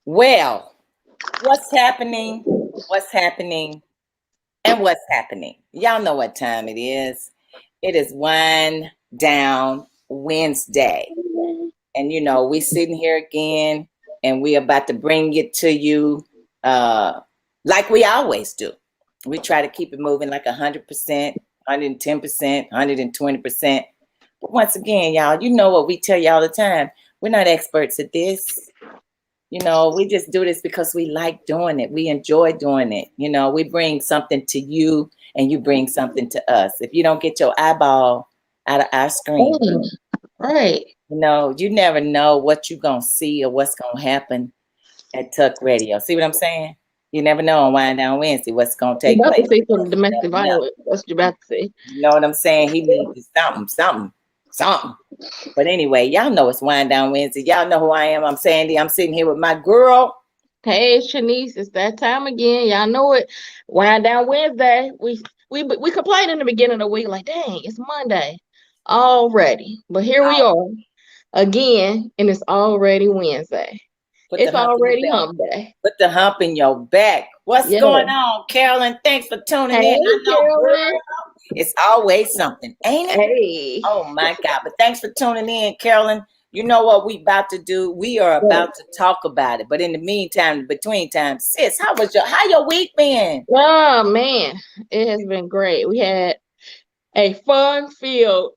Well, what's happening? What's happening? And what's happening? Y'all know what time it is. It is Wind Down Wednesday. And we sitting here again and we about to bring it to you uh like we always do. We try to keep it moving like 100%, 110%, 120%. But once again, y'all, you know what we tell you all the time. We're not experts at this. We just do this because we like doing it. We enjoy doing it. We bring something to you and you bring something to us. If you don't get your eyeball out of our screen, Right. you never know what you're going to see or what's going to happen at Tuck Radio. See what I'm saying? You never know on Wind Down Wednesday what's going to You take about to place. say some domestic Never know. violence. That's what you about to say. You know what I'm saying? He needs something. But anyway, y'all know it's Wind Down Wednesday. Y'all know who I am. I'm Sandy. I'm sitting here with my girl. Hey, Shanice, it's that time again. Y'all know it. Wind down Wednesday. We complained in the beginning of the week, like, dang, it's Monday already. But here we are again, and it's already Wednesday. Put the It's hump in your already back. hump day. Put the hump in your back. What's Yeah. going on, Carolyn? Thanks for tuning Hey, in. I know, Carolyn. girl, it's always something, ain't it? Hey. Oh my God. But thanks for tuning in, Carolyn. You know what we about to do? We are about to talk about it. But in the meantime, between time, sis, how your week been? Oh man, it has been great. We had a fun-filled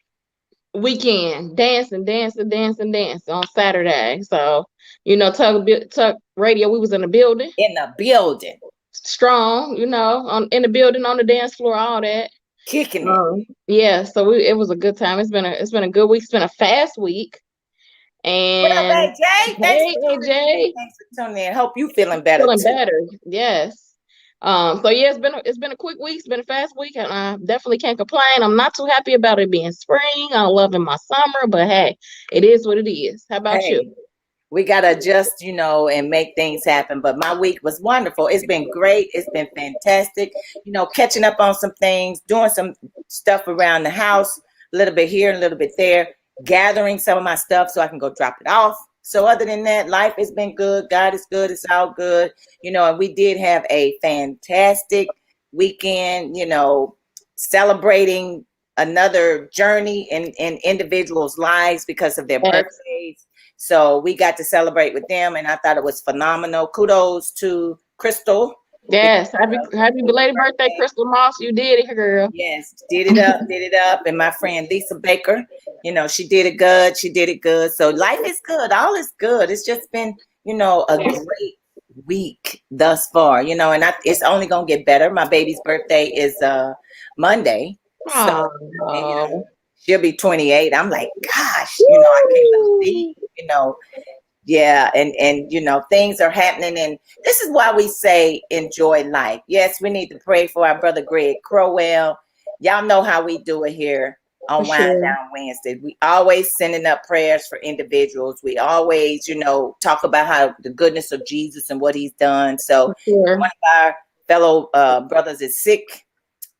weekend, dancing on Saturday. So, Tuck Radio, we was in the building, In the building. strong, in the building, on the dance floor, all that. Kicking it. Yeah, so it was a good time. It's been a good week. It's been a fast week. What up, And AJ? hey, AJ, Thanks for tuning in. Hope you feeling better feeling too. better. Yes. So yeah, it's been a quick week. It's been a fast week, and I definitely can't complain. I'm not too happy about it being spring. I'm loving my summer, but hey, it is what it is. How about you? We got to adjust, and make things happen. But my week was wonderful. It's been great. It's been fantastic. Catching up on some things, doing some stuff around the house, a little bit here, a little bit there, gathering some of my stuff so I can go drop it off. So other than that, life has been good. God is good. It's all good. And we did have a fantastic weekend, celebrating another journey in individuals' lives because of their birthdays. So we got to celebrate with them, and I thought it was phenomenal. Kudos to Crystal. Yes, happy belated birthday, Crystal Moss. You did it, girl. Yes, did it up. And my friend Lisa Baker, she did it good. She did it good. So life is good. All is good. It's just been, a great week thus far, and it's only gonna get better. My baby's birthday is Monday. So she'll be 28. I'm like, gosh, I can't believe, yeah, and things are happening, and this is why we say enjoy life. Yes, we need to pray for our brother Greg Crowell. Y'all know how we do it here on Wind Down Wednesday. We always sending up prayers for individuals. We always, talk about how the goodness of Jesus and what he's done. So one of our fellow brothers is sick,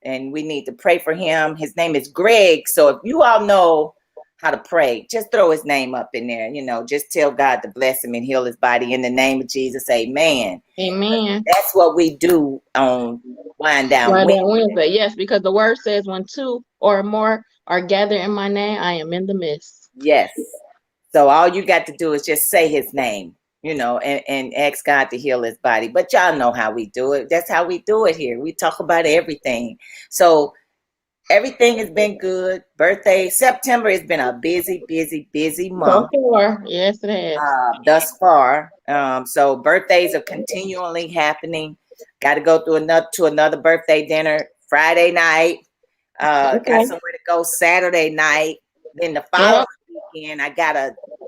and we need to pray for him. His name is Greg. So if you all know how to pray, just throw his name up in there. Just tell God to bless him and heal his body in the name of Jesus. Amen. Amen. That's what we do on Wind Down Wednesday. Yes, because the word says when two or more are gathered in my name, I am in the midst. Yes. So all you got to do is just say his name, and ask God to heal his body. But y'all know how we do it. That's how we do it here. We talk about everything. So everything has been good. Birthday, September has been a busy month. So far, yes, it has. Thus far. So birthdays are continually happening. Got to go through another birthday dinner Friday night. Got somewhere to go Saturday night. Then the following weekend, I got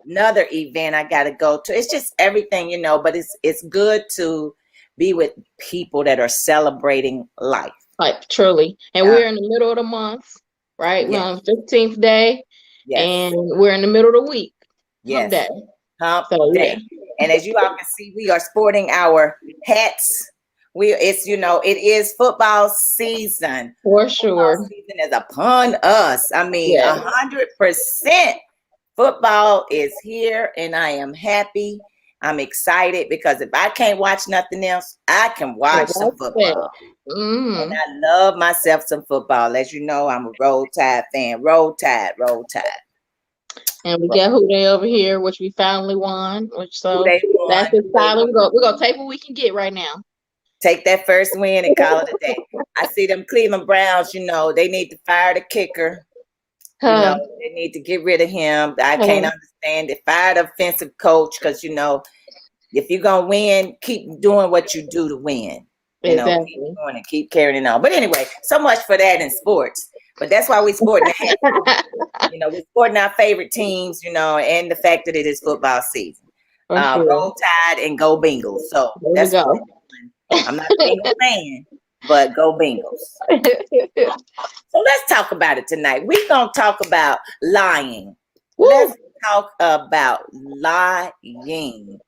another event I got to go to. It's just everything, but it's good to be with people that are celebrating life. Like truly. And we're in the middle of the month, right? We're on the 15th day. Yes. And we're in the middle of the week. Yes. Hump day. And as you all can see, we are sporting our hats. It is football season. For sure. Football season is upon us. I mean, 100% football is here, and I am happy. I'm excited because if I can't watch nothing else, I can watch some football. And I love myself some football. As you know, I'm a Roll Tide fan. Roll Tide, Roll Tide. And we got Who They over here, which we finally won. Which so that's exciting. We're gonna take what we can get right now. Take that first win and call it a day. I see them Cleveland Browns, they need to fire the kicker. They need to get rid of him. I can't understand it. Fire the offensive coach because, if you're going to win, keep doing what you do to win. Exactly. Keep doing it, keep carrying it on. But anyway, so much for that in sports. But that's why we're sporting we're sporting our favorite teams, and the fact that it is football season. Roll Tide and go Bengals. So that's what I'm not a Bengals fan, but go Bengals. So let's talk about it tonight. We're going to talk about lying. Woo. Let's talk about lying.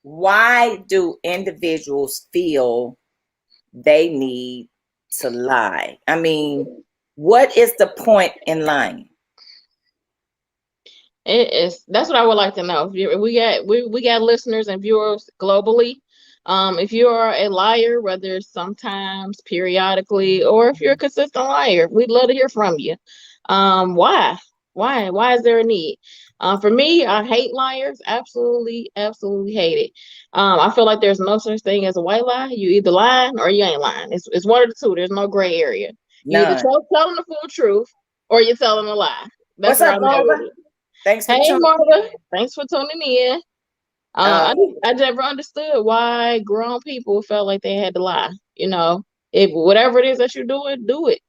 Why do individuals feel they need to lie? I mean, what is the point in lying? That's what I would like to know. We got listeners and viewers globally. If you are a liar, whether sometimes, periodically, or if you're a consistent liar, we'd love to hear from you. Why? Why is there a need? For me, I hate liars. Absolutely, absolutely hate it. I feel like there's no such thing as a white lie. You either lying or you ain't lying. It's one of the two. There's no gray area. You either telling the full truth or you're telling a lie. That's What's up, Marva? Thanks for tuning in. Thanks for tuning in. I never understood why grown people felt like they had to lie. If whatever it is that you're doing, do it.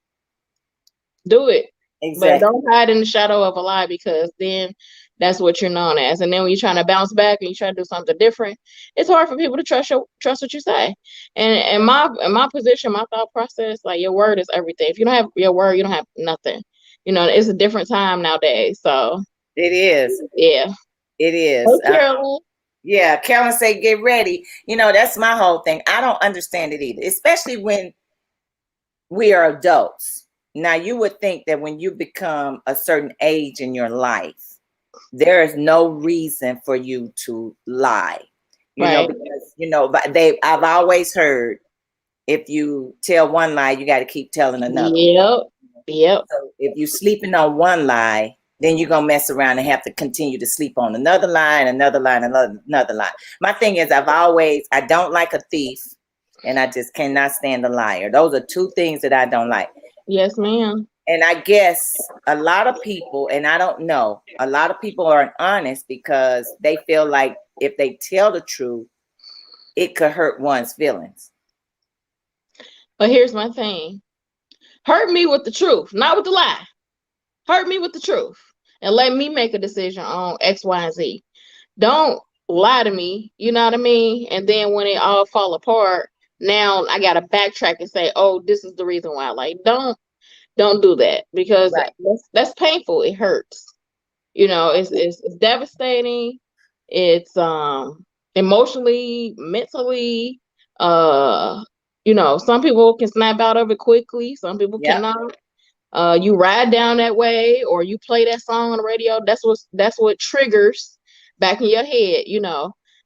Do it. Exactly. But don't hide in the shadow of a lie because then that's what you're known as. And then when you're trying to bounce back and you try to do something different, it's hard for people to trust what you say. And in my position, my thought process, like your word is everything. If you don't have your word, you don't have nothing. It's a different time nowadays. So it is. Yeah. It is. Hey, Carolyn. Yeah, Carolyn say get ready. That's my whole thing. I don't understand it either, especially when we are adults. Now, you would think that when you become a certain age in your life, there is no reason for you to lie. Because I've always heard if you tell one lie, you got to keep telling another. Yep. So if you're sleeping on one lie, then you're going to mess around and have to continue to sleep on another lie and another lie and another lie. My thing is I don't like a thief and I just cannot stand a liar. Those are two things that I don't like. Yes, ma'am. And I guess a lot of people, and I don't know, a lot of people aren't honest because they feel like if they tell the truth, it could hurt one's feelings. But here's my thing. Hurt me with the truth, not with the lie. Hurt me with the truth and let me make a decision on X, Y, and Z. Don't lie to me, you know what I mean? And then when it all fall apart, now I got to backtrack and say, oh, this is the reason why. Like, don't do that because that's painful. It hurts. It's devastating. It's emotionally, mentally. Some people can snap out of it quickly. Some people cannot. You ride down that way or you play that song on the radio. That's what triggers back in your head,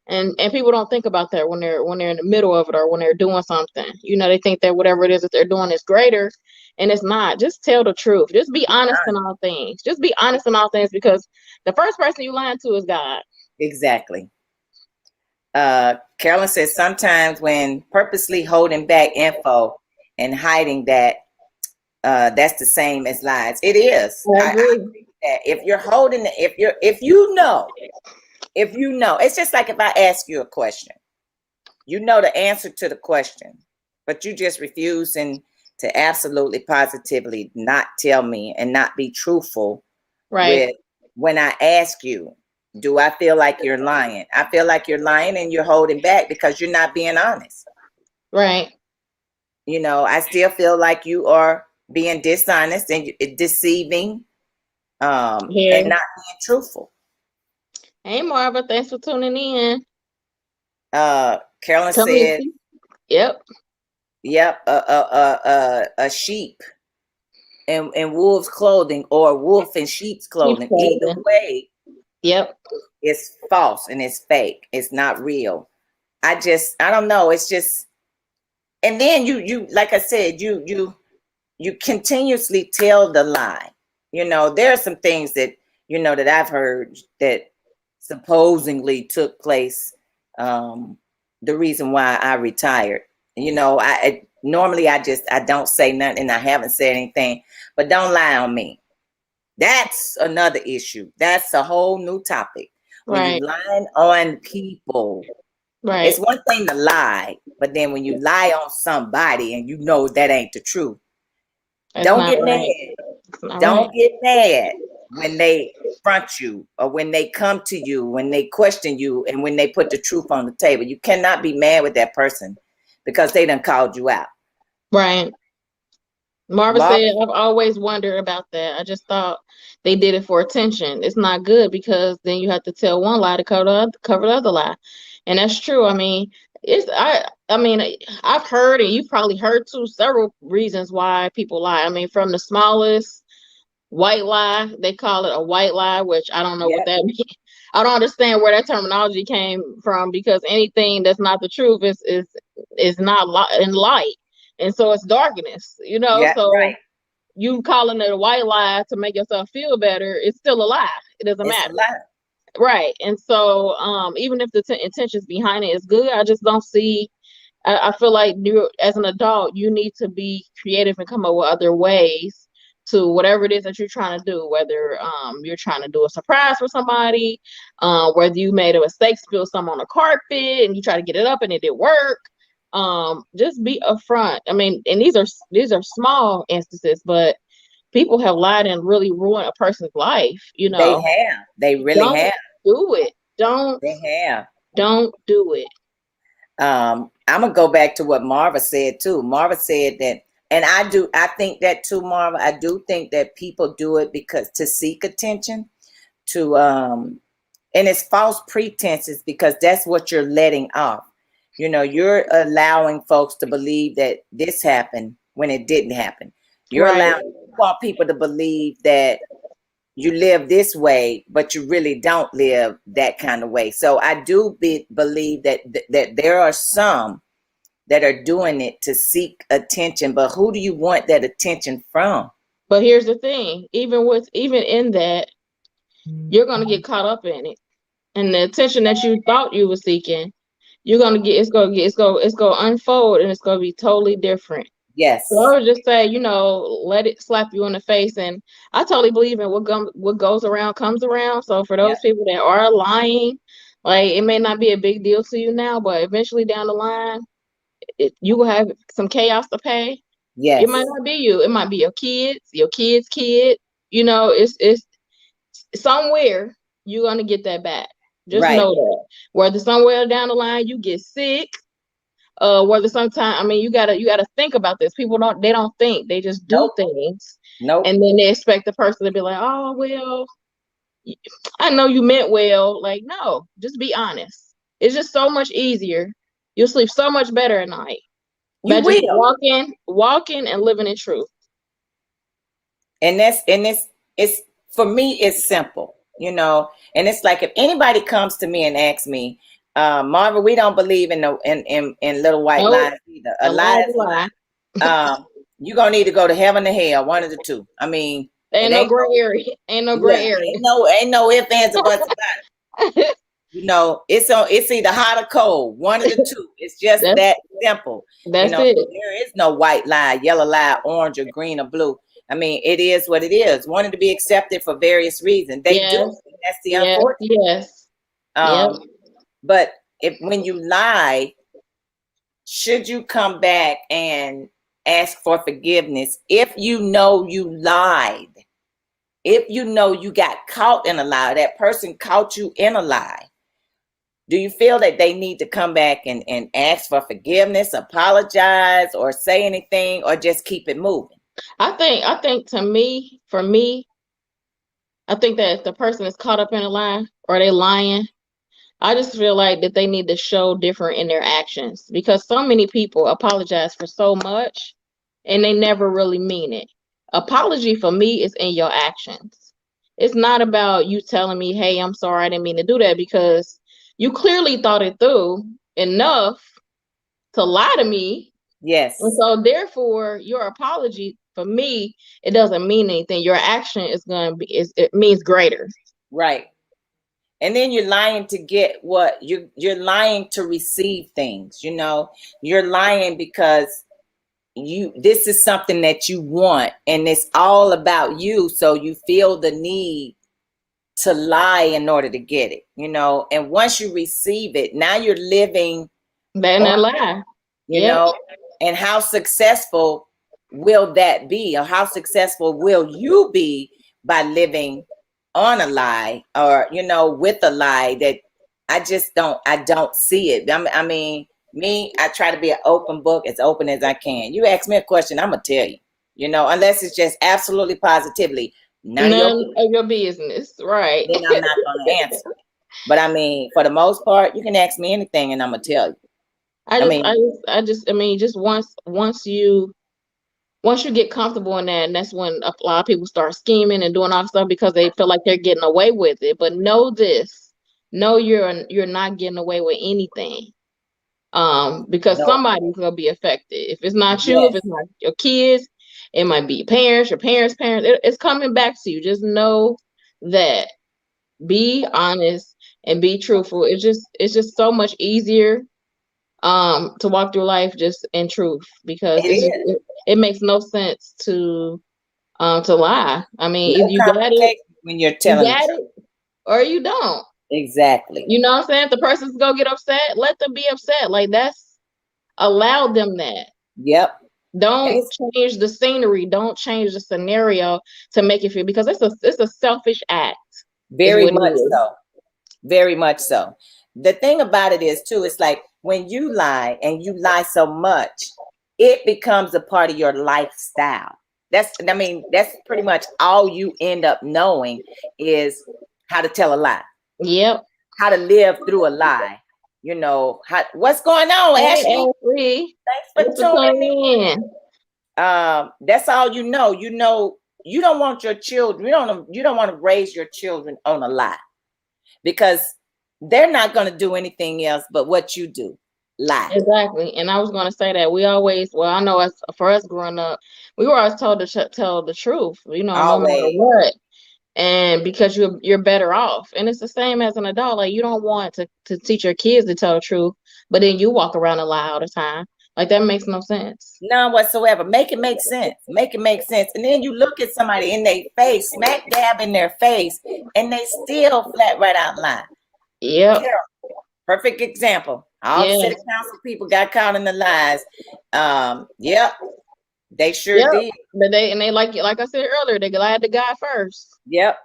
and people don't think about that when they're in the middle of it or when they're doing something. They think that whatever it is that they're doing is greater, and it's not. Just tell the truth. Just be honest in all things. Just be honest in all things because the first person you lying to is God. Exactly. Carolyn says sometimes when purposely holding back info and hiding that, that's the same as lies. It is. I agree with that. If you're holding, if you know, it's just like if I ask you a question, the answer to the question, but you just refusing to absolutely positively not tell me and not be truthful. Right. With when I ask you, do I feel like you're lying? I feel like you're lying and you're holding back because you're not being honest. Right. I still feel like you are being dishonest and deceiving, and not being truthful. Hey, Marva, thanks for tuning in. Carolyn said, "Yep, a sheep in wolf's clothing or a wolf in sheep's clothing. Either way, yep, it's false and it's fake. It's not real. I don't know. It's just, and then you like I said, you continuously tell the lie. There are some things that that I've heard that supposedly took place. The reason why I retired. I normally I don't say nothing and I haven't said anything, but don't lie on me. That's another issue. That's a whole new topic. When Right. you lying on people, Right. it's one thing to lie, but then when you lie on somebody and that ain't the truth, That's don't not get right. mad. That's not right. Don't get mad when they front you or when they come to you, when they question you, and when they put the truth on the table. You cannot be mad with that person because they done called you out. Right. Marva Marvin, said, I've always wondered about that. I just thought they did it for attention. It's not good because then you have to tell one lie to cover the other lie. And that's true. I mean, I mean, I've heard, and you've probably heard too, several reasons why people lie. I mean, from the smallest white lie, they call it a white lie, which I don't know what that means. I don't understand where that terminology came from because anything that's not the truth is not in light. And so it's darkness, so right. you calling it a white lie to make yourself feel better, it's still a lie. It doesn't It's a matter. lie. Right. And so even if the intentions behind it is good, I just don't see, I feel like as an adult, you need to be creative and come up with other ways to whatever it is that you're trying to do, whether you're trying to do a surprise for somebody, whether you made a mistake, spill some on a carpet and you try to get it up and it didn't work. Just be upfront. I mean, and these are small instances, but people have lied and really ruined a person's life, They have. They really Don't have. do it. They have. Don't do it. I'm gonna go back to what Marva said too. Marva said that, and I think that too, Marva. I do think that people do it because to seek attention, and it's false pretenses because that's what you're letting off. You're allowing folks to believe that this happened when it didn't happen. You want people to believe that you live this way, but you really don't live that kind of way. So I do believe that there are some that are doing it to seek attention, but who do you want that attention from? But here's the thing, even in that, you're gonna get caught up in it. And the attention that you thought you were seeking, it's gonna unfold and it's gonna be totally different. Yes. So I would just say, let it slap you in the face. And I totally believe in what goes around comes around. So for those people that are lying, like it may not be a big deal to you now, but eventually down the line, you will have some chaos to pay. Yes. It might not be you. It might be your kid's kid. It's somewhere you're gonna get that back. Just know that. Whether somewhere down the line you get sick, whether sometimes, I mean, you gotta think about this. People don't think, they just do things. Nope. And then they expect the person to be like, oh well, I know you meant well. Like, no, just be honest. It's just so much easier. You'll sleep so much better at night. You will. Just walking and living in truth. And it's for me, it's simple, and it's like if anybody comes to me and asks me, Marva, we don't believe in little white lies either. A lie is a lie. You're gonna need to go to heaven or hell, one of the two. I mean, ain't no gray area. Ain't no gray area. Ain't no ifs, ands, or buts about it. It's either hot or cold, one of the two. It's just that simple. That's it. There is no white lie, yellow lie, orange or green or blue. I mean, it is what it is. Wanting to be accepted for various reasons. They do. That's the unfortunate. Yes. But when you lie, should you come back and ask for forgiveness if you know you lied? If you know you got caught in a lie, that person caught you in a lie. Do you feel that they need to come back and ask for forgiveness, apologize, or say anything, or just keep it moving? I think for me, I think that if the person is caught up in a lie or they lying, I just feel like that they need to show different in their actions because so many people apologize for so much and they never really mean it. Apology for me is in your actions. It's not about you telling me, hey, I'm sorry, I didn't mean to do that, because you clearly thought it through enough to lie to me. Yes. And so therefore your apology, for me, it doesn't mean anything. Your action is gonna be, it means greater. Right. And then you're lying to get what you're lying to receive things, you know. You're lying because this is something that you want and it's all about you, so you feel the need to lie in order to get it, you know. And once you receive it, now you're living Better on not lie. you Yep. know. And how successful will that be, or how successful will you be by living on a lie, or you know, with a lie that I don't see it. I mean, me, I try to be an open book, as open as I can. You ask me a question, I'm gonna tell you, you know, unless it's just absolutely positively none of your business, right? then I'm not gonna answer. But I mean, for the most part, you can ask me anything and I'm gonna tell you. I mean, just once you get comfortable in that, and that's when a lot of people start scheming and doing all this stuff because they feel like they're getting away with it. But know this, know you're not getting away with anything. Because No. somebody's gonna be affected. If it's not you, Yes. if it's not your kids, it might be your parents' parents. It's coming back to you. Just know that. Be honest and be truthful. It's just so much easier to walk through life just in truth, because It is. it makes no sense to lie. I mean, No if you got it, complication when you're you telling the got truth. it, or you don't. Exactly. You know what I'm saying? If the person's gonna get upset, let them be upset. Like, that's, allow them that. Yep. Don't change the scenery. Don't change the scenario to make it feel, because it's a selfish act. Very much so. Very much so. The thing about it is too, it's like when you lie and you lie so much, it becomes a part of your lifestyle. That's pretty much all you end up knowing is how to tell a lie. Yep. How to live through a lie. You know, what's going on, Ashley? Thanks for tuning in. That's all you know. You know, you don't want your children, you don't want to raise your children on a lie, because they're not going to do anything else but what you do. Lie. Exactly. And I was going to say that we always, well, I know for us growing up, we were always told to tell the truth, you know, Always. no matter what. And because you're better off. And it's the same as an adult. Like, you don't want to teach your kids to tell the truth, but then you walk around and lie all the time. Like, that makes no sense. None whatsoever. Make it make sense. Make it make sense. And then you look at somebody in their face, smack dab in their face, and they still flat right out lie. Yep. Perfect example. All the city council people got caught in the lies. Yep. They sure did. But they like I said earlier, they lied to God first. Yep.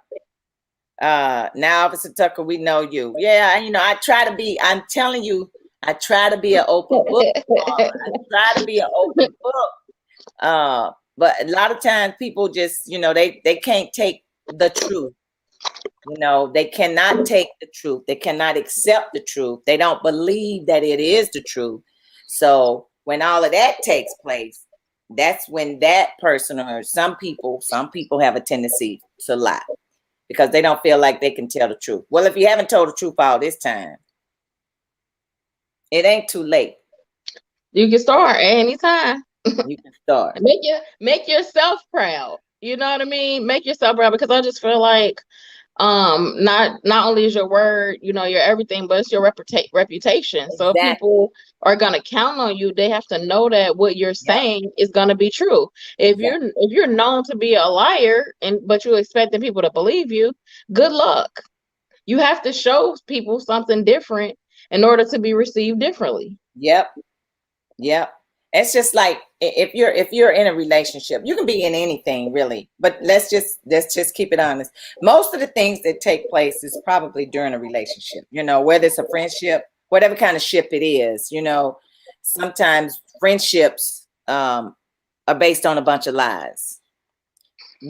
Now, Officer Tucker, we know you. Yeah, you know, I'm telling you, I try to be an open book. I try to be an open book. But a lot of times people just, you know, they can't take the truth. You know, they cannot take the truth. They cannot accept the truth. They don't believe that it is the truth. So when all of that takes place, that's when that person, or some people have a tendency to lie because they don't feel like they can tell the truth. Well, if you haven't told the truth all this time, it ain't too late. You can start at any time. You can start. Make yourself proud. You know what I mean? Make yourself proud, because I just feel like not only is your word, you know, your everything, but it's your reputation. Exactly. So if people are gonna count on you, they have to know that what you're saying is gonna be true. If you're known to be a liar but you're expecting people to believe you, good luck. You have to show people something different in order to be received differently. Yep. It's just like if you're in a relationship, you can be in anything really, but let's just keep it honest. Most of the things that take place is probably during a relationship, you know, whether it's a friendship, whatever kind of ship it is, you know. Sometimes friendships are based on a bunch of lies,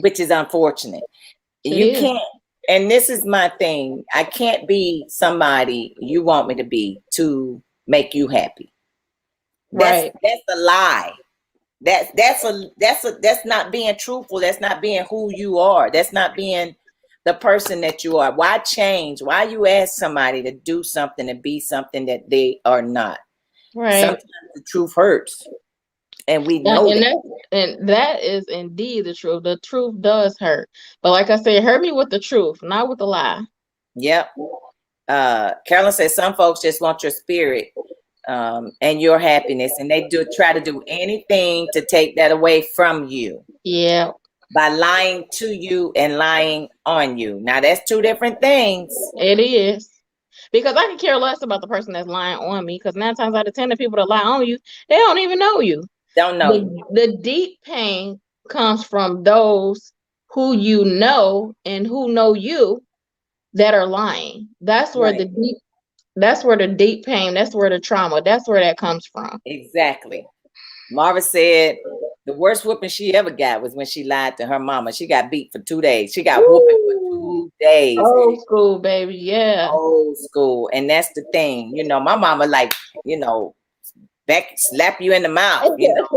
which is unfortunate. You can't, and this is my thing, I can't be somebody you want me to be to make you happy. That's a lie. That's not being truthful. That's not being who you are. That's not being the person that you are? Why change? Why you ask somebody to do something and be something that they are not? Right. Sometimes the truth hurts, and we Yeah, know and that. that is indeed the truth. The truth does hurt. But like I said, hurt me with the truth, not with the lie. Yep. Carolyn says some folks just want your spirit and your happiness, and they do try to do anything to take that away from you Yeah, by lying to you and lying on you. Now that's two different things. it is. Because I can care less about the person that's lying on me. Because 9 times out of 10, the people that lie on you, they don't even know you. Don't know you. The deep pain comes from those who you know and who know you that are lying. That's where Right. that's where the deep pain, that's where the trauma, that's where that comes from. Exactly. Marva said the worst whooping she ever got was when she lied to her mama. She got beat for 2 days. She got whooping for 2 days. Old school, baby. Yeah. Old school. And that's the thing. You know, my mama like, you know, back slap you in the mouth, you know.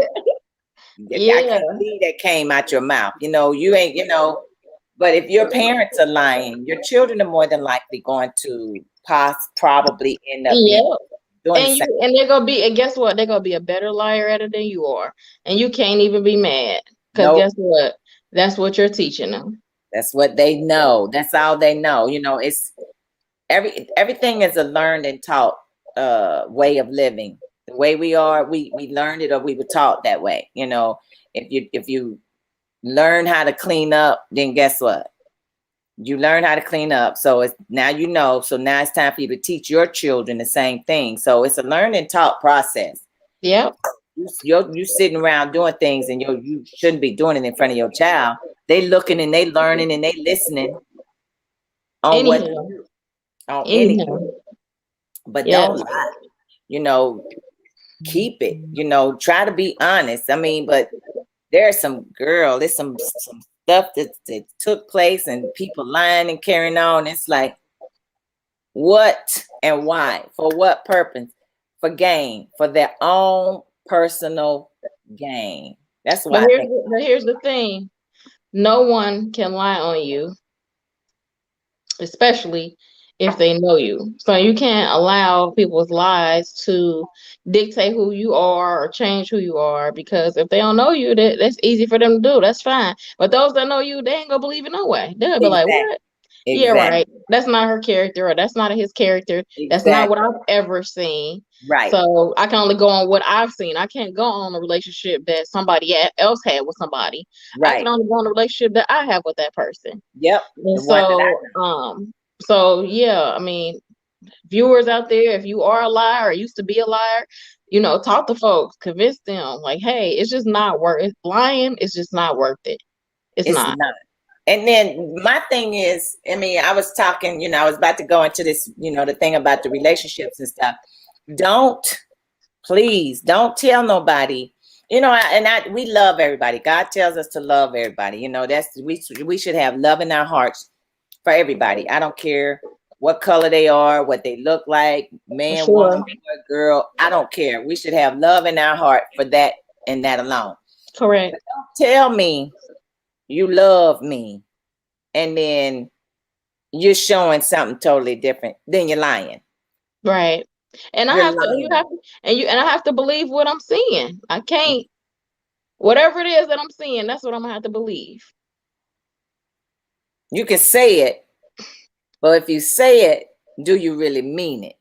Yeah. I can't believe that came out your mouth. You know, you ain't, you know, but if your parents are lying, your children are more than likely going to probably end up Yeah. doing the same. And they're gonna be, and guess what? They're gonna be a better liar at it than you are. And you can't even be mad. Because Nope. guess what? That's what you're teaching them. That's what they know. That's all they know. You know, it's everything is a learned and taught way of living. The way we are, we learned it or we were taught that way. You know, if you learn how to clean up, then guess what? You learn how to clean up. So it's now you know. So now it's time for you to teach your children the same thing. So it's a learn and taught process. Yep. You sitting around doing things and you shouldn't be doing it in front of your child. They looking and they learning and they listening on Anyhow. what on Anyhow. anything. But Yeah. don't lie. You know, keep it. You know, try to be honest. I mean, but there's some stuff that took place and people lying and carrying on. It's like, what and why? For what purpose? For gain, for their own personal gain. That's why. But here's the thing. No one can lie on you, especially if they know you. So you can't allow people's lies to dictate who you are or change who you are, because if they don't know you, that's easy for them to do. That's fine. But those that know you, they ain't gonna believe it no way. They'll be like, what? Yeah, right. That's not her character, or that's not his character. That's not what I've ever seen. Right. So I can only go on what I've seen. I can't go on a relationship that somebody else had with somebody. Right. I can only go on a relationship that I have with that person. Yep. And so yeah, I mean, viewers out there, if you are a liar or used to be a liar, you know, talk to folks, convince them, like, hey, it's just not worth it. Lying is just not worth it. It's not. And then my thing is, I mean, I was talking, you know, I was about to go into this, you know, the thing about the relationships and stuff. Please don't tell nobody, you know, we love everybody. God tells us to love everybody. You know, we should have love in our hearts for everybody. I don't care what color they are, what they look like, man, woman, boy, girl. I don't care. We should have love in our heart for that and that alone. Correct. But don't tell me you love me and then you're showing something totally different. Then you're lying. Right. And I have to believe what I'm seeing. I can't, whatever it is that I'm seeing, that's what I'm gonna have to believe. You can say it, but if you say it, do you really mean it?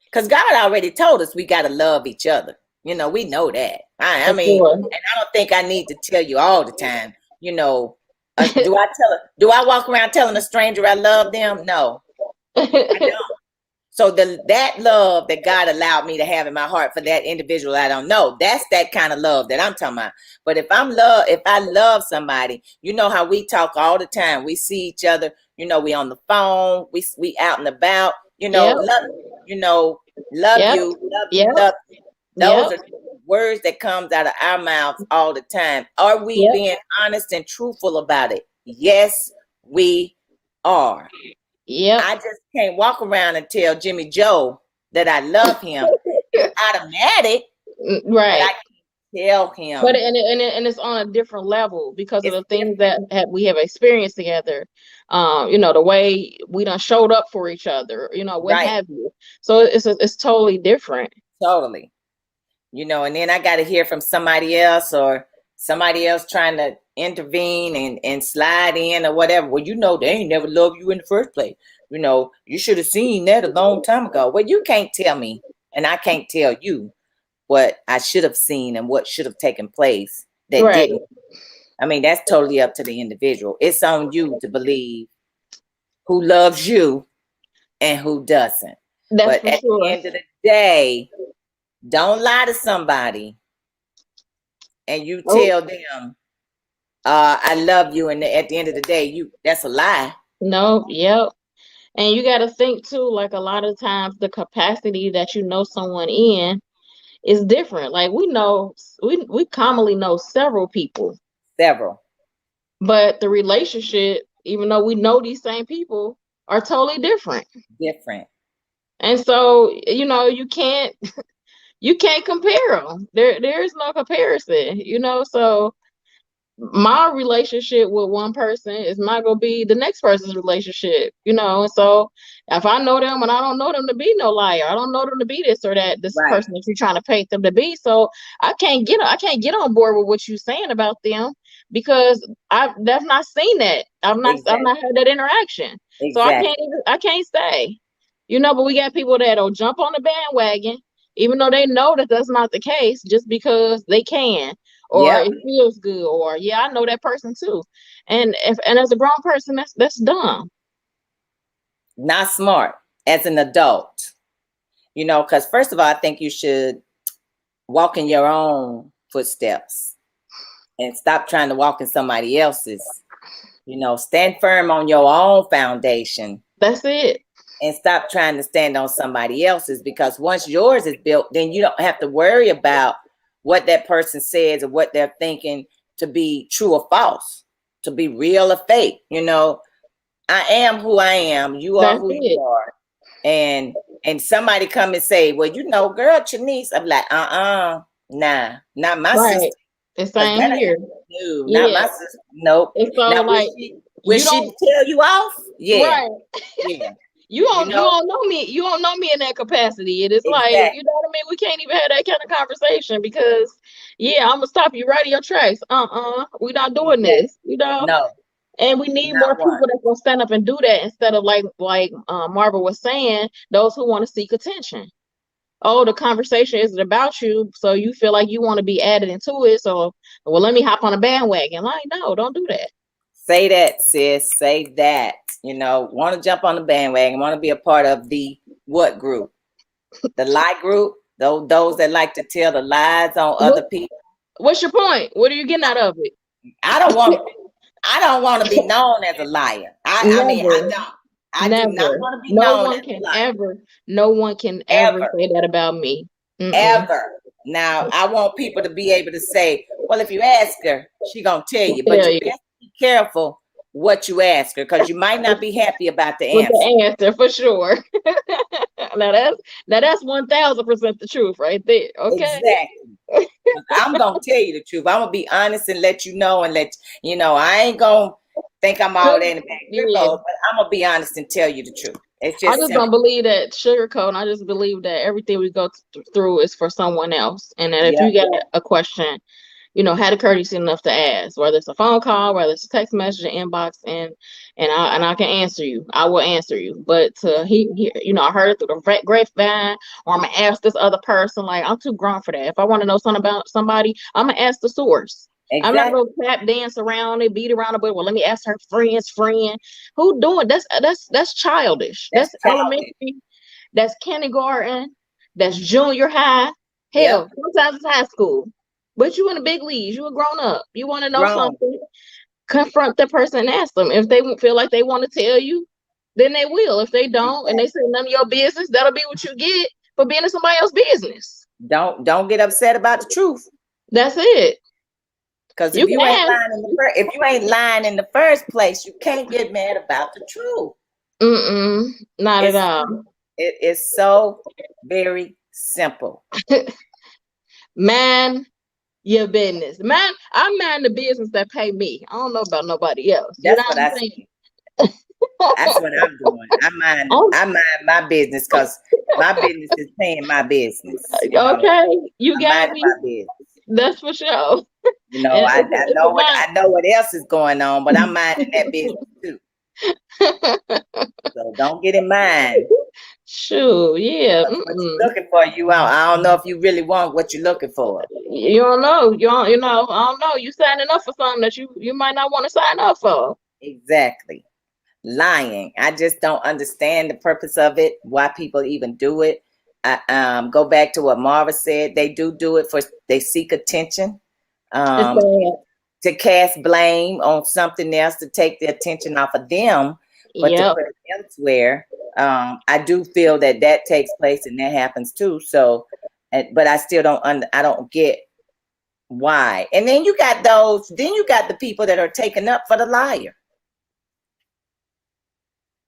Because God already told us we got to love each other. You know, we know that. I mean, and I don't think I need to tell you all the time. You know, do I walk around telling a stranger I love them? No, I don't. So that love that God allowed me to have in my heart for that individual I don't know, that's that kind of love that I'm talking about. But if I love somebody, you know how we talk all the time. We see each other, you know, we on the phone, we out and about, you know, love you. Those are words that comes out of our mouths all the time. Are we being honest and truthful about it? Yes, we are. Yeah. I just can't walk around and tell Jimmy Joe that I love him. It's automatic. Right. tell But him. and it's on a different level because of It's the things that we have experienced together. The way we done showed up for each other, what right, have you. So it's totally different. totally. And then I got to hear from somebody else, or somebody else trying to intervene and slide in or whatever. Well, they ain't never loved you in the first place. You should have seen that a long time ago. Well, you can't tell me, and I can't tell you what I should have seen and what should have taken place that Right. didn't. I mean, that's totally up to the individual. It's on you to believe who loves you and who doesn't. That's But for at the sure. end of the day, don't lie to somebody and you Oh, tell them, I love you, and at the end of the day, that's a lie. no, yep. And you got to think too, like a lot of times the capacity that someone in is different. Like we commonly know several people, Several. but the relationship, even though we know these same people, are totally different. Different. And so, you can't compare them. There is no comparison. So my relationship with one person is not gonna be the next person's relationship. And so if I know them and I don't know them to be no liar, I don't know them to be this or that, this Right. person that you're trying to paint them to be. So I can't get on board with what you're saying about them because I've not seen that. I've not had that interaction. So Exactly. I can't say. But we got people that'll jump on the bandwagon, even though they know that that's not the case, just because they can, or Yep. it feels good, or yeah, I know that person too. And as a grown person, that's dumb. Not smart as an adult. Because first of all, I think you should walk in your own footsteps and stop trying to walk in somebody else's. Stand firm on your own foundation. That's it. And stop trying to stand on somebody else's, because once yours is built, then you don't have to worry about what that person says or what they're thinking to be true or false, to be real or fake. I am who I am. You are That's who it. you are. And somebody come and say, well, girl, Chanice, I'm like, nah, not my Right. sister. The same here. No, Yeah. not my sister. Nope. And so Now, like will she tell you off? Yeah. right. Yeah. You don't know me. You don't know me in that capacity. It is like, Exactly. you know what I mean? We can't even have that kind of conversation because I'm gonna stop you right in your tracks. We're not doing this, No. And we need Not more people one. that's gonna stand up and do that instead of like Marva was saying, those who want to seek attention. Oh, the conversation isn't about you, so you feel like you want to be added into it. So, well, let me hop on a bandwagon. Like, no, don't do that. Say that, sis. Say that. Want to jump on the bandwagon, want to be a part of the what group? The lie group? Those that like to tell the lies on other people. What's your point? What are you getting out of it? I don't want to be known as a liar. I mean, I don't. I do not want to be known as a liar. No one can ever say that about me. Ever. Now, I want people to be able to say, well, if you ask her, she gonna tell you. But you best be careful what you ask her, because you might not be happy about the answer. With the answer, for sure. now that's 1000% the truth right there. Okay. Exactly. I'm gonna tell you the truth. I'm gonna be honest and let you know, and I ain't gonna think I'm all that in the back. But I'm gonna be honest and tell you the truth. It's just I just don't believe that sugarcoat. I just believe that everything we go through is for someone else, and that if you got a question, had the courtesy enough to ask, whether it's a phone call, whether it's a text message, an inbox, and I can answer you. I will answer you. But I heard it through the grapevine, or I'm gonna ask this other person. Like, I'm too grown for that. If I want to know something about somebody, I'm gonna ask the source. Exactly. I'm not gonna tap dance around it, beat around the bush. Well, let me ask her friend's friend. Who doing that's childish. That's elementary. That's kindergarten. That's junior high. Hell, sometimes it's high school. But you in the big leagues. You a grown up. You want to know something? Confront the person and ask them. If they feel like they want to tell you, then they will. If they don't, and they say none of your business, that'll be what you get for being in somebody else's business. Don't get upset about the truth. That's it. Because if you ain't lying in the first place, you can't get mad about the truth. Not at all. It is so very simple. Man, your business. I mind the business that pay me. I don't know about nobody else. You know That's what what I'm I saying? see. That's what I'm doing. I mind my business because my business is paying my business. You know, Okay, you I'm got minding me. my business. That's for sure. You know, And I it's know a mind. what else is going on, but I'm minding that business too. So don't get in mind. Sure, yeah. Because what you're looking for, I don't know if you really want what you're looking for. You don't know. You know. I don't know. You signing up for something that you might not want to sign up for. Exactly. Lying. I just don't understand the purpose of it, why people even do it. I go back to what Marva said. They do it for they seek attention, It's um, sad. to cast blame on something else to take the attention off of them, but to Yep. put it elsewhere. I do feel that that takes place and that happens too. So, but I still don't. I don't get why. And then you got those. Then you got the people that are taken up for the liar.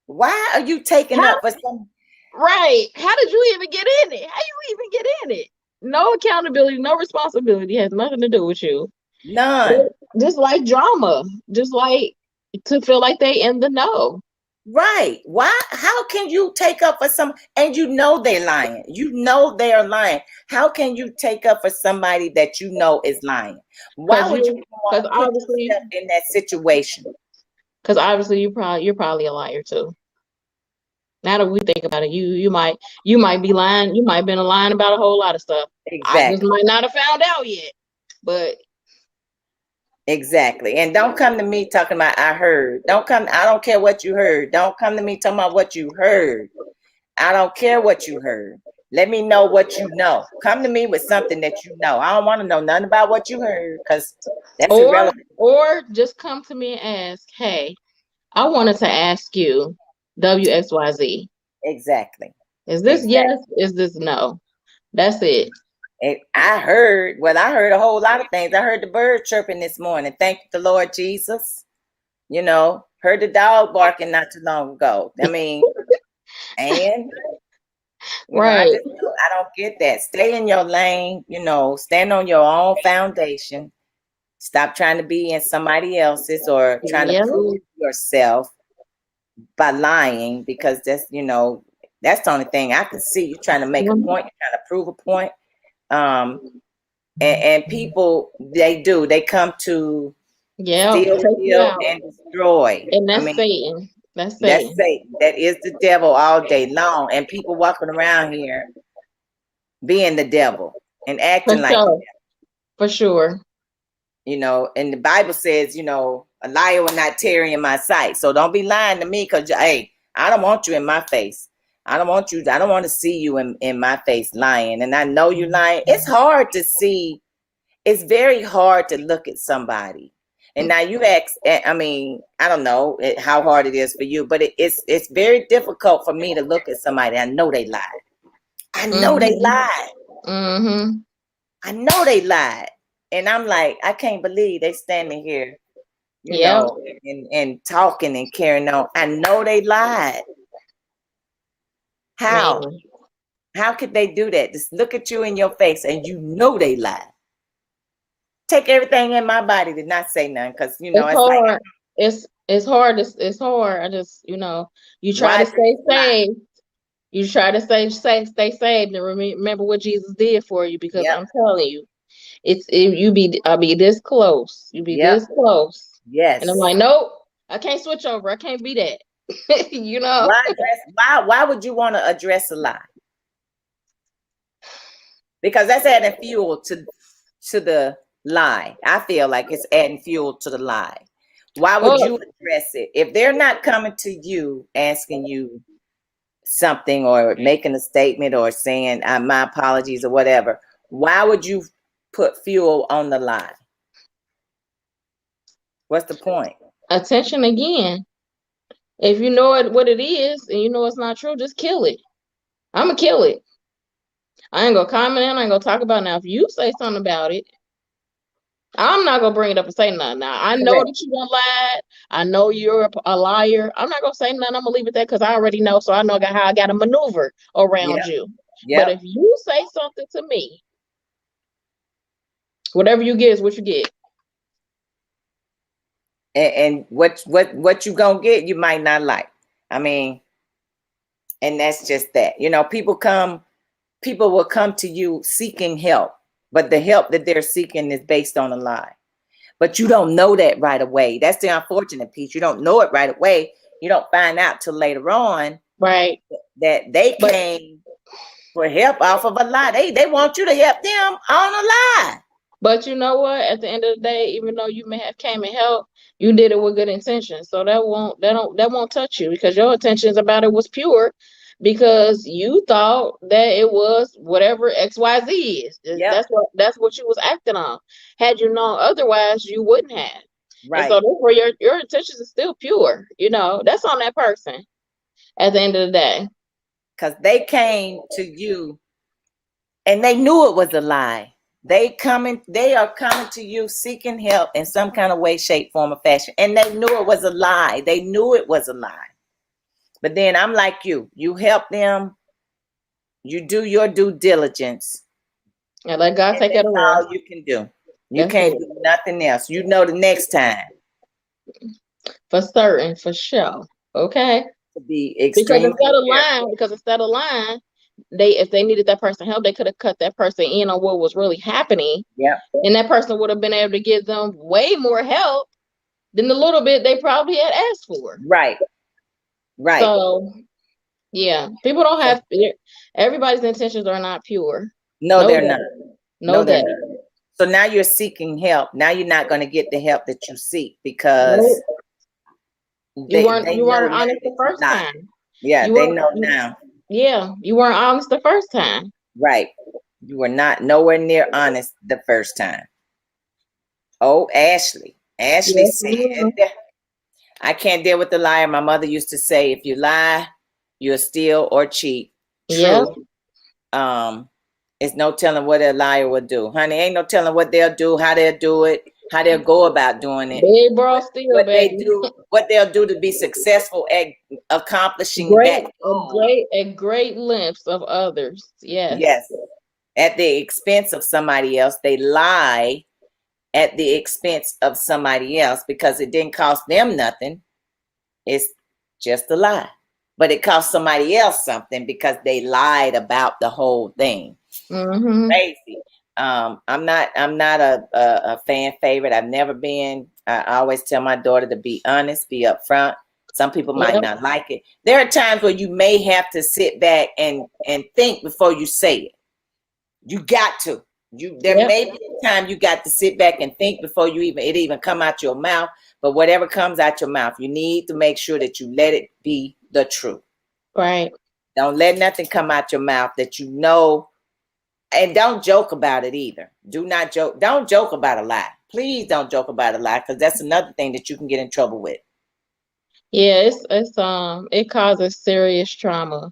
Why are you taking How, up for some? right. How did you even get in it? How you even get in it? No accountability, no responsibility has nothing to do with you. None. Just like drama, just like to feel like they in the know. Right. Why? How can you take up for some and you know they're lying? You know they are lying. How can you take up for somebody that you know is lying? Why would you want Because to put obviously, yourself in that situation? you're probably a liar too. Now that we think about it, you might be lying. You might have been lying about a whole lot of stuff. I just Exactly. might not have found out yet. But Exactly. And don't come to me talking about I heard. Don't come. I don't care what you heard. Don't come to me talking about what you heard. I don't care what you heard. Let me know what you know. Come to me with something that you know. I don't want to know nothing about what you heard because that's or irrelevant. or just come to me and ask, hey, I wanted to ask you WXYZ. Exactly. Is this Exactly. yes? Is this no? That's it. I heard a whole lot of things. I heard the bird chirping this morning. Thank the Lord Jesus. You know, heard the dog barking not too long ago. I mean, and Right. I don't get that. Stay in your lane, stand on your own foundation. Stop trying to be in somebody else's or trying to Yeah. prove yourself by lying because that's the only thing I can see. You're trying to make a point, you're trying to prove a point. And people they come to Yeah. steal, Take you kill, out. and destroy. And I that's mean, Satan. That's that's Satan. Satan. That is the devil all day long. And people walking around here being the devil and For acting like the sure. devil, For sure. and the Bible says, a liar will not tarry in my sight. So don't be lying to me because, hey, I don't want you in my face. I don't want to see you in my face lying. And I know you're lying. It's hard to see. It's very hard to look at somebody. And now you ask, I mean, I don't know how hard it is for you, but it's very difficult for me to look at somebody. I know they lied. I know they lied. Mm-hmm. I know they lied. And I'm like, I can't believe they standing here, Yeah. and talking and carrying on. I know they lied. How? Man. How could they do that? Just look at you in your face and you know they lied. Take everything in my body to not say nothing because, It's it's like, hard. It's hard. It's hard. I just, you try why to did stay you lie? safe. You try to stay saved and remember what Jesus did for you because Yep. I'm telling you, I'll be this close. You be Yep. this close. And I'm Yes. like, nope, I can't switch over. I can't be that. you know? Why would you want to address a lie? Because that's adding fuel to the lie. I feel like it's adding fuel to the lie. Why would Well, you address it if they're not coming to you asking you something or making a statement or saying my apologies or whatever? Why would you put fuel on the lie? What's the point? attention again. If you know what it is and you know it's not true, just kill it. I'm gonna kill it. I ain't gonna comment on. I ain't gonna talk about it. Now. If you say something about it, I'm not gonna bring it up and say nothing. Now I know Correct. that you done lied. I know you're a liar. I'm not gonna say nothing. I'm gonna leave it there because I already know. So I know how I got to maneuver around Yep. you. But Yep. if you say something to me Whatever you get is what you get. And what you gonna get, you might not like. I mean, and that's just that. You know, people will come to you seeking help, but the help that they're seeking is based on a lie. But you don't know that right away. That's the unfortunate piece. You don't know it right away. You don't find out till later on, right, that they came for help off of a lie. They want you to help them on a lie. But you know what? At the end of the day, even though you may have came and helped, you did it with good intentions. So that won't touch you, because your intentions about it was pure, because you thought that it was whatever XYZ is. Yep. That's what you was acting on. Had you known otherwise, you wouldn't have. Right. And so therefore your intentions are still pure. You know, that's on that person at the end of the day. Because they came to you and they knew it was a lie. They are coming to you seeking help in some kind of way, shape, form, or fashion. And they knew it was a lie. They knew it was a lie. But then I'm like you. You help them. You do your due diligence. And let God take it away. That's all you can do. You can't do nothing else. You know the next time. For certain, for sure. Okay. To be extremely because instead of lying, if they needed that person help, they could have cut that person in on what was really happening. Yeah. And that person would have been able to give them way more help than the little bit they probably had asked for. Right. Right. So yeah, people don't have, everybody's intentions are not pure. No, they're not. No, they're not. So now you're seeking help. Now you're not going to get the help that you seek, because you weren't honest the first time. Yeah, they know now. Yeah, you weren't honest the first time. Right. You were not nowhere near honest the first time. Oh, Ashley. Ashley said, I can't deal with the liar. My mother used to say, if you lie, you'll steal or cheat. True. Yeah. It's no telling what a liar will do. Honey, ain't no telling what they'll do, how they'll do it, how they'll go about doing it. Big bro steal, what they'll do to be successful at accomplishing great lengths of others. Yes. Yes. At the expense of somebody else. They lie at the expense of somebody else because it didn't cost them nothing. It's just a lie. But it cost somebody else something because they lied about the whole thing. Mm-hmm. Crazy. I'm not a fan favorite. I've never been. I always tell my daughter to be honest, be upfront. Some people might not like it. There are times where you may have to sit back and think before you say it. You got to. There may be a time you got to sit back and think before it even come out your mouth. But whatever comes out your mouth, you need to make sure that you let it be the truth. Right. Don't let nothing come out your mouth that you know. And don't joke about it either. Do not joke. Don't joke about a lie. Please don't joke about a lie, because that's another thing that you can get in trouble with. Yeah, it causes serious trauma.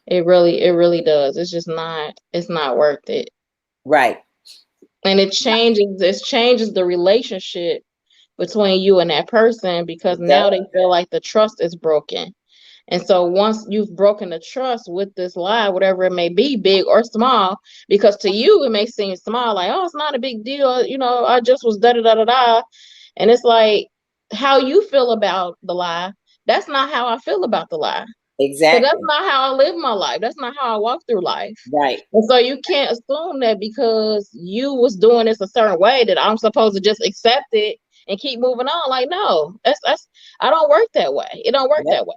It really does. It's not worth it. Right. And it changes the relationship between you and that person, because now they feel like the trust is broken. And so once you've broken the trust with this lie, whatever it may be, big or small, because to you it may seem small, like, oh, it's not a big deal, you know, I just was da-da-da-da-da. And it's like, how you feel about the lie, that's not how I feel about the lie. Exactly. So that's not how I live my life. That's not how I walk through life. Right. And so you can't assume that because you was doing this a certain way that I'm supposed to just accept it and keep moving on. Like, no, I don't work that way. It don't work that way.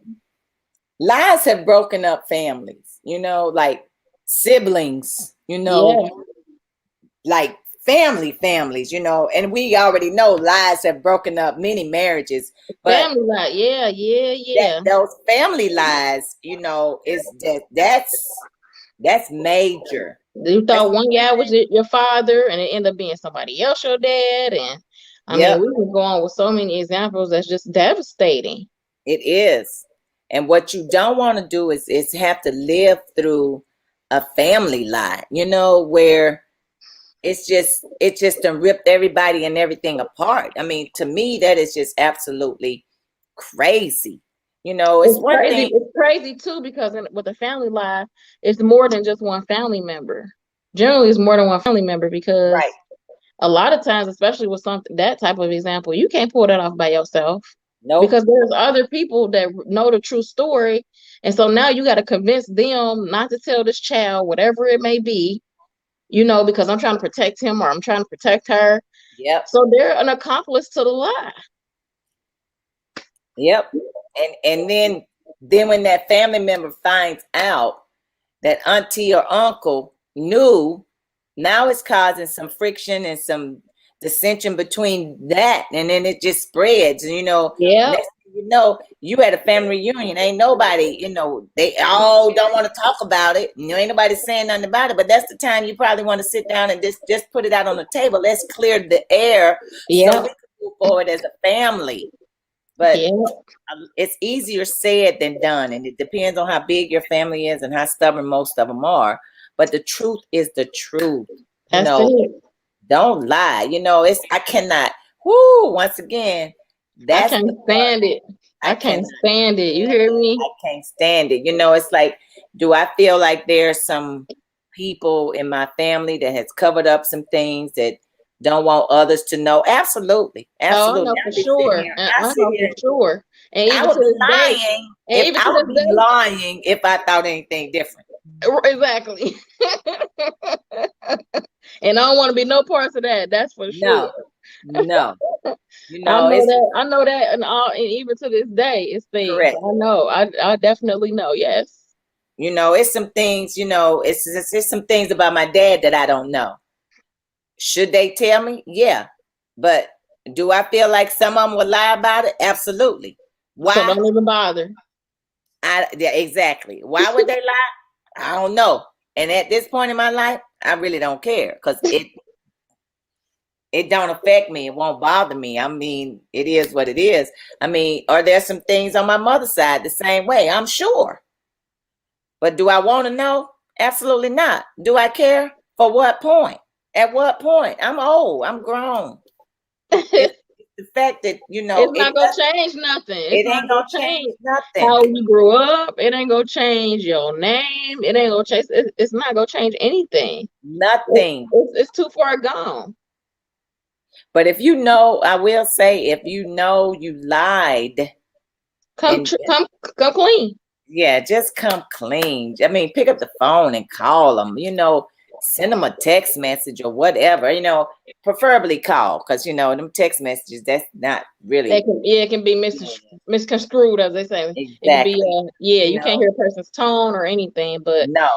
Lies have broken up families, you know, like siblings, you know, like families, you know, and we already know lies have broken up many marriages. But family lie, yeah. Those family lies, you know, that's major. You thought one guy was your father, and it ended up being somebody else, your dad, and I mean, we can go on with so many examples that's just devastating. It is. And what you don't want to do is have to live through a family lie, you know, where it just done ripped everybody and everything apart. I mean, to me, that is just absolutely crazy. You know, it's one crazy. thing. It's crazy too, because with a family lie, it's more than just one family member. Generally, it's more than one family member, because a lot of times, especially with something that type of example, you can't pull that off by yourself Nope. because there's other people that know the true story. And so now you got to convince them not to tell this child, whatever it may be, because I'm trying to protect him or I'm trying to protect her. Yep. So they're an accomplice to the lie. Yep. And then when that family member finds out that auntie or uncle knew, now it's causing some friction and some dissension between that, and then it just spreads. And Yeah. next thing you know, you at a family reunion, ain't nobody, they all don't want to talk about it. Ain't nobody saying nothing about it. But that's the time you probably want to sit down and just put it out on the table. Let's clear the air Yeah. so we can move forward as a family. But it's easier said than done, and it depends on how big your family is and how stubborn most of them are. But the truth is the truth. That's it. Don't lie. I cannot. Once again, I can't stand it. I can't stand it. You hear me? I can't stand it. It's like, do I feel like there's some people in my family that has covered up some things that don't want others to know? Absolutely. Absolutely. Oh, I know for sure. I know for sure. And even I would be lying. I would be lying if I thought anything different. Exactly. And I don't want to be no parts of that. That's for sure. No. I know that, and even to this day, it's things. Correct. I know. I definitely know. Yes. It's some things. It's some things about my dad that I don't know. Should they tell me? Yeah. But do I feel like some of them would lie about it? Absolutely. Why? So don't even bother. Yeah, exactly. Why would they lie? I don't know. And at this point in my life, I really don't care because it don't affect me. It won't bother me. I mean, it is what it is. I mean, are there some things on my mother's side the same way? I'm sure. But do I want to know? Absolutely not. Do I care? For what point? At what point? I'm old. I'm grown. It's the fact that, it's not going to change nothing. It ain't going to change nothing. How you grew up, it ain't going to change your name. It ain't going to change. It's not going to change anything. Nothing. It's too far gone. But if I will say, if you lied, come clean. Yeah, just come clean. I mean, pick up the phone and call them. Send them a text message or whatever. Preferably call, because them text messages, that's not really. It can be misconstrued, as they say. Exactly. It can be you can't hear a person's tone or anything, but no.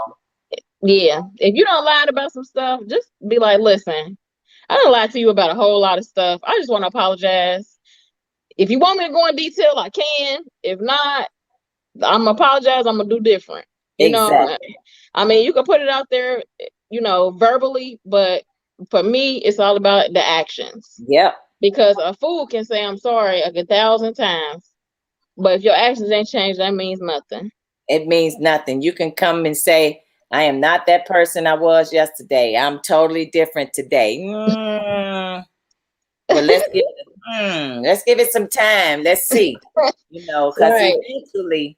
Yeah, if you don't lie about some stuff, just be like, listen, I don't lie to you about a whole lot of stuff. I just want to apologize. If you want me to go in detail, I can. If not, I'm gonna apologize. I'm gonna do different. Exactly. I mean, you can put it out there, verbally, but for me, it's all about the actions. Yep. Because a fool can say I'm sorry 1,000 times, but if your actions ain't changed, that means nothing. It means nothing. You can come and say, I am not that person I was yesterday. I'm totally different today. Well, let's give it some time. Let's see. Because eventually,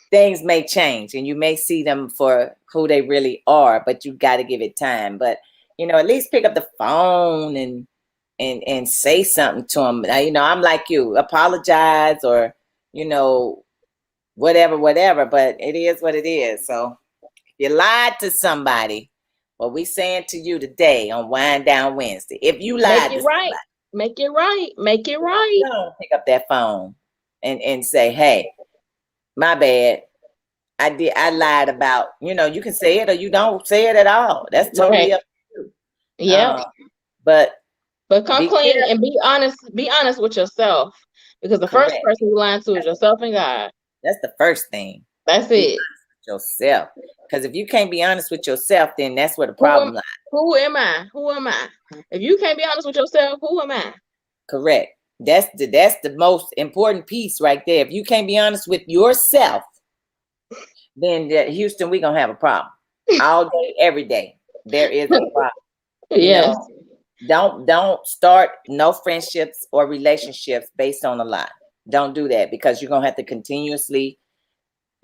things may change and you may see them for who they really are, but you got to give it time. But at least pick up the phone and say something to them. I'm like you, apologize or whatever, but it is what it is. So if you lied to somebody, what we saying to you today on Wind Down Wednesday, if you lied to somebody, make it right. Don't pick up that phone and say, hey, my bad. I lied about, you can say it or you don't say it at all. That's totally up to you. Yeah. But come clean and be honest with yourself. Because the first person you lying to is yourself and God. That's the first thing. That's it. Yourself. Because if you can't be honest with yourself, then that's where the problem lies. Who am I? If you can't be honest with yourself, who am I? Correct. That's the most important piece right there. If you can't be honest with yourself, then Houston, we're gonna have a problem. All day, every day. There is a problem. Yes. Don't start no friendships or relationships based on a lie. Don't do that, because you're gonna have to continuously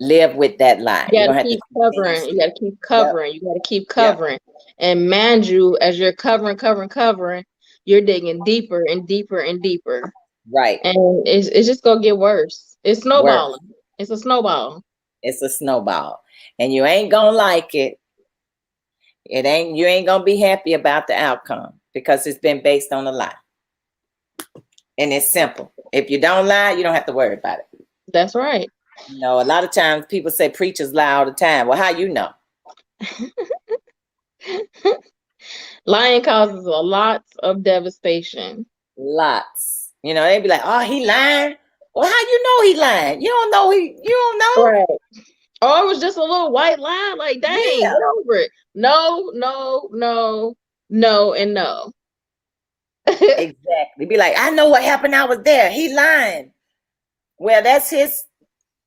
live with that lie. You You're gotta gonna have to keep covering. You continuously. gotta keep Yep. covering. You gotta keep Yep. covering. And mind you, as you're covering, you're digging deeper and deeper and deeper. Right. And it's just gonna get worse. It's Worse. snowballing. It's a snowball. It's a snowball. And you ain't gonna like it. You ain't gonna be happy about the outcome because it's been based on a lie. And it's simple. If you don't lie, you don't have to worry about it. That's right. You know, a lot of times people say preachers lie all the time. Well, how you know? Lying causes a lot of devastation. Lots. You know, they be like, "Oh, he lying." Well, how you know he lying? You don't know you don't know. Right. Oh, it was just a little white lie. Like, dang, Yeah. get over it. No, no, no, no, and no. Exactly. Be like, "I know what happened. I was there. He lying." Well, that's his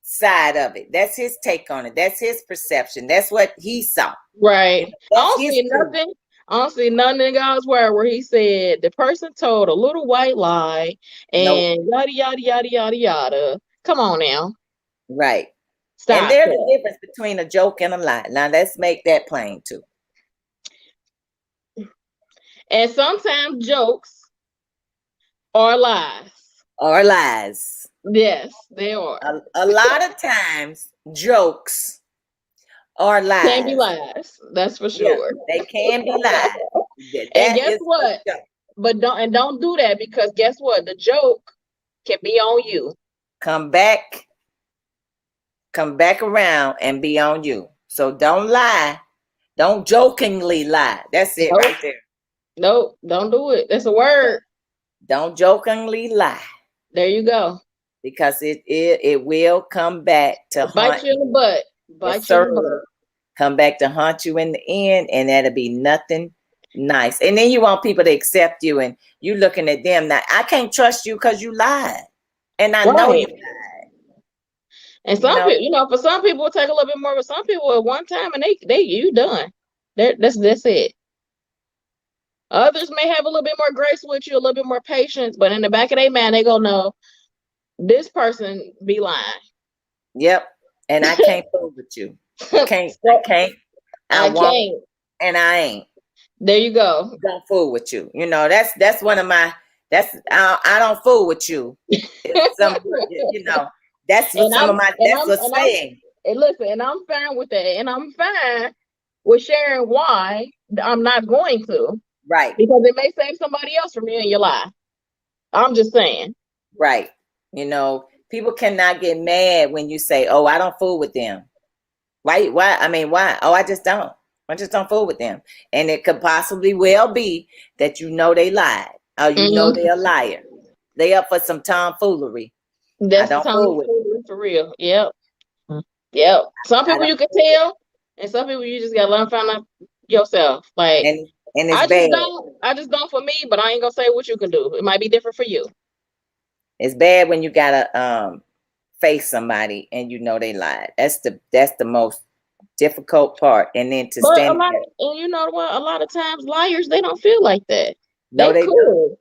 side of it. That's his take on it. That's his perception. That's what he saw. Right. I That's don't his see truth. nothing. I don't see nothing in God's word where he said the person told a little white lie Nope. and yada yada yada yada yada. Come on now. Right. And Stop there's a that. difference between a joke and a lie. Now let's make that plain too. And sometimes jokes are lies. Or lies. Yes, they are. A lot of times jokes are lies. Can be lies. That's for Yeah, sure. they can be lies. And That guess is what? a joke. But don't do that because guess what? The joke can be on you. Come back around and be on you. So don't lie. Don't jokingly lie. That's it Nope. right there. Nope, don't do it. That's a word. Don't jokingly lie. There you go. Because it will come back to Bite haunt you in the butt. Bite you in the butt. come back to haunt you in the end, and that'll be nothing nice. And then you want people to accept you, and you looking at them now. I can't trust you because you lied, and I know you Right. lied. And some people, for some people it take a little bit more, but some people at one time and you done. That's it. Others may have a little bit more grace with you, a little bit more patience, but in the back of their mind, they gonna know this person be lying. Yep. And I can't fool with you. I can't. I won't. Can't. And I ain't. There you go. Don't fool with you. You know, that's one of my. I don't fool with you. Some, that's what some of my. That's a saying. And listen, and I'm fine with that, and I'm fine with sharing why I'm not going to. Right. Because it may save somebody else from you in your life. I'm just saying. Right. You know, people cannot get mad when you say, "Oh, I don't fool with them." Why? I mean, why? Oh, I just don't. I just don't fool with them. And it could possibly well be that they lied. Or know they're a liar. They up for some tomfoolery. That's I don't fool with them. For real. Yep. Yep. Some people you can tell, and some people you just gotta learn to find out yourself. Like, and it's bad. I just don't for me, but I ain't gonna say what you can do. It might be different for you. It's bad when you gotta face somebody and they lied. That's the most difficult part. And then to stand there. And you know what? A lot of times liars, they don't feel like that. No, they cool. don't.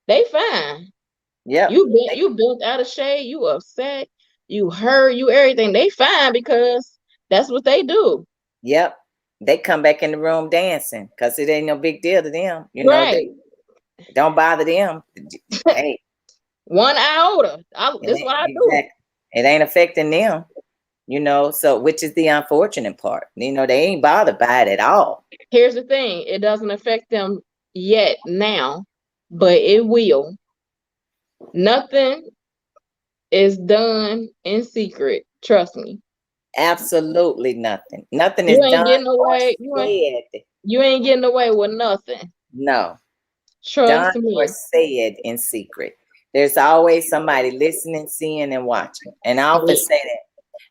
They fine. Yeah. You bent out of shade, you upset, you hurt, you everything. They fine because that's what they do. Yep. They come back in the room dancing because it ain't no big deal to them. Right. Don't bother them. Hey. 1 iota. This is what I do. It ain't affecting them. So which is the unfortunate part. They ain't bothered by it at all. Here's the thing. It doesn't affect them yet now, but it will. Nothing is done in secret. Trust me. Absolutely nothing. Nothing is done. Getting away. You ain't getting away with nothing. No. Trust me. Or said in secret. There's always somebody listening, seeing, and watching. And I often say